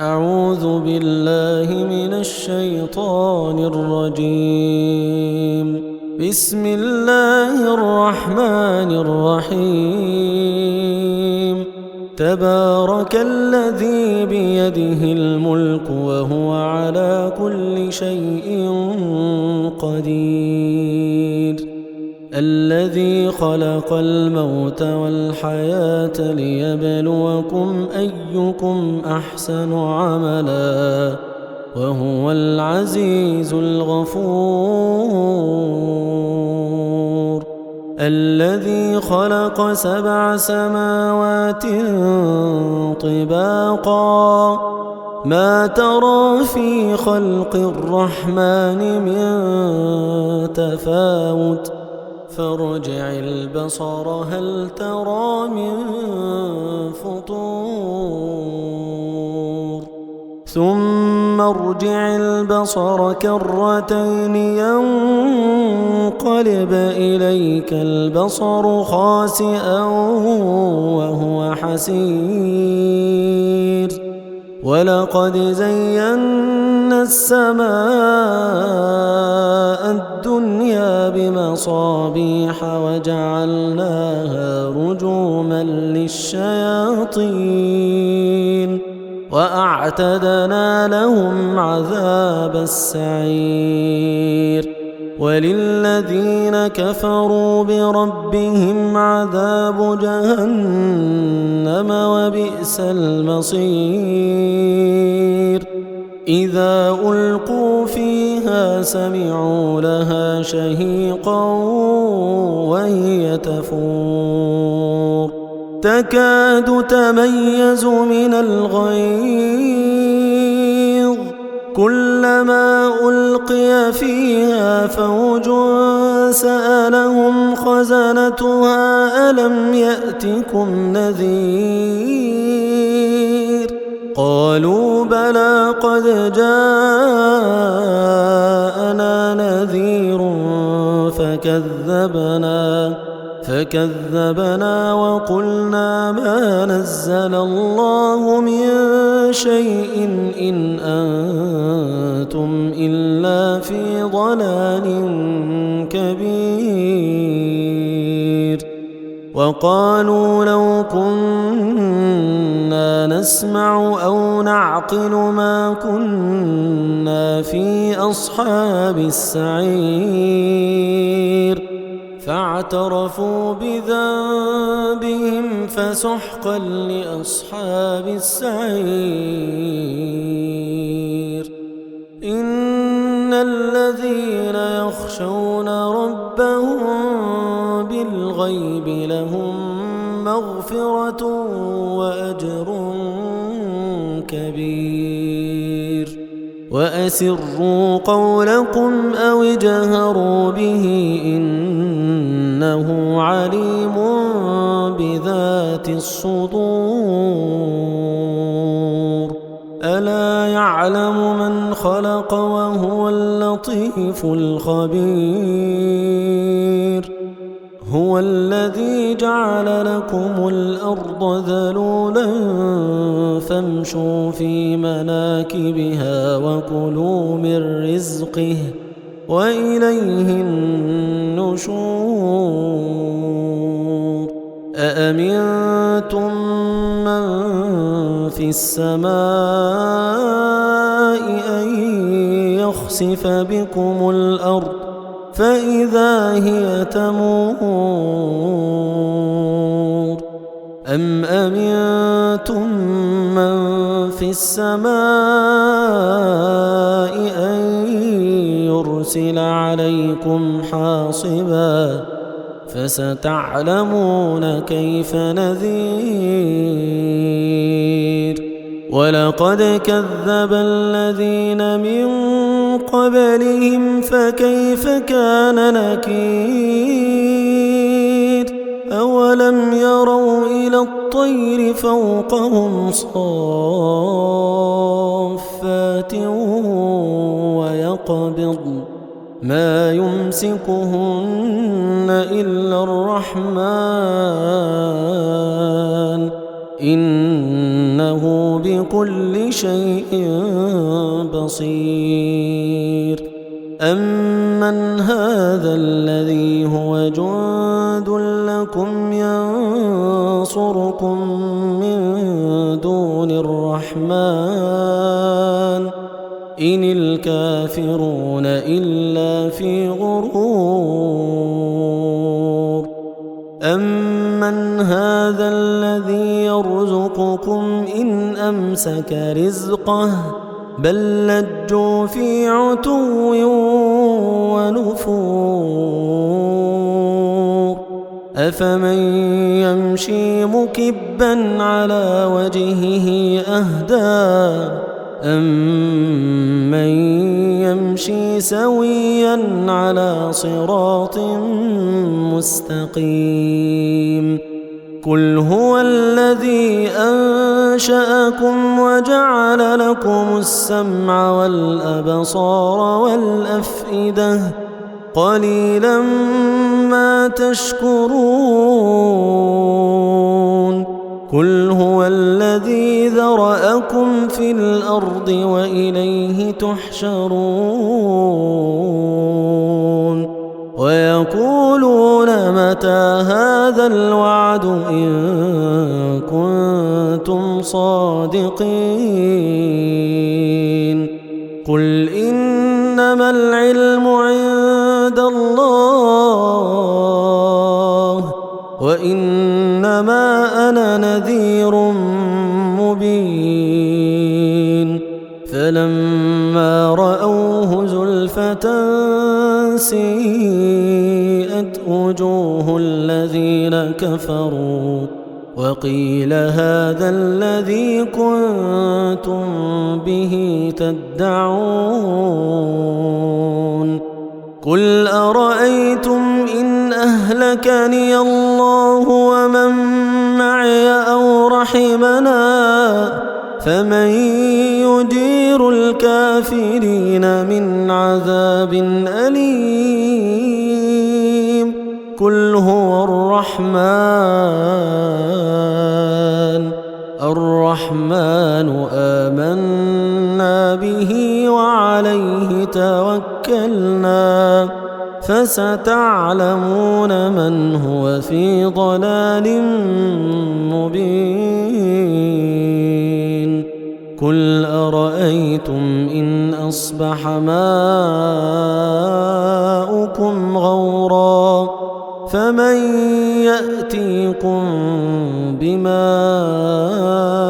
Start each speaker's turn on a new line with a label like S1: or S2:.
S1: أعوذ بالله من الشيطان الرجيم. بسم الله الرحمن الرحيم. تبارك الذي بيده الملك وهو على كل شيء قدير. الذي خلق الموت والحياة ليبلوكم أيكم أحسن عملا وهو العزيز الغفور. الذي خلق 7 سماوات طباقا ما ترى في خلق الرحمن من تفاوت فارجع البصر هل ترى من فطور ثم ارجع البصر كرتين ينقلب إليك البصر خاسئا وهو حسير. ولقد زينا السماء الدنيا بمصابيح وجعلناها رجوما للشياطين وأعتدنا لهم عذاب السعير. وللذين كفروا بربهم عذاب جهنم وبئس المصير. إذا ألقوا فيها سمعوا لها شهيقا وهي تفور تكاد تميز من الغيظ كلما ألقي فيها فوج سألهم خزنتها ألم يأتكم نذير قالوا بلى قد جاءنا نذير فكذبنا وقلنا ما نزل الله من شيء إن أنتم إلا في ضلال كبير. وقالوا لو كنا نسمع أو نعقل ما كنا في أصحاب السعير فاعترفوا بذنبهم فسحقا لأصحاب السعير. إن الذين يخشون ربهم بالغيب لهم مغفرة وأجر كبير. وأسروا قولكم أو اجهروا به إنه عليم بذات الصدور. ألا يعلم من خلق وهو اللطيف الخبير. هو الذي جعل لكم الأرض ذلولا فامشوا في مناكبها وكلوا من رزقه وإليه النشور. أأمنتم من في السماء أن يخسف بكم الأرض فإذا هي تمور أم أمنتم من في السماء أن يرسل عليكم حاصبا فستعلمون كيف نذير. ولقد كذب الذين من قبلهم فكيف كان نكير. أولم يروا إلى الطير فوقهم صافات ويقبضن ما يمسكهن إلا الرحمن إنه بكل شيء بصير. أمن هذا الذي هو جند لكم ينصركم من دون الرحمن إن الكافرون إلا في غرور. أمن هذا الذي يرزقكم إن أمسك رزقه بل لجوا في عتو ونفور. أفمن يمشي مكبا على وجهه أهدى أمن يمشي سويا على صراط مستقيم. قل هو الذي أنشأكم وجعل لكم السمع والأبصار والأفئدة قليلا ما تشكرون. قل هو الذي ذرأكم في الأرض وإليه تحشرون. ويقولون متى هذا الوعد إن كنتم صادقين. قل إنما العلم عند الله وإنما أنا نذير مبين. فلما رأوه زلفة سيئت وجوه الذين كفروا وقيل هذا الذي كنتم به تدعون. قل أرأيتم إن أهلكني الله ومن معي أو رحمنا فمن يجير الكافرين من عذاب أليم. قل هو الرحمن آمنا به وعليه توكلنا فستعلمون من هو في ضلال مبين. قل أرأيتم إن أصبح ماؤكم غورا فمن يأتيكم بماء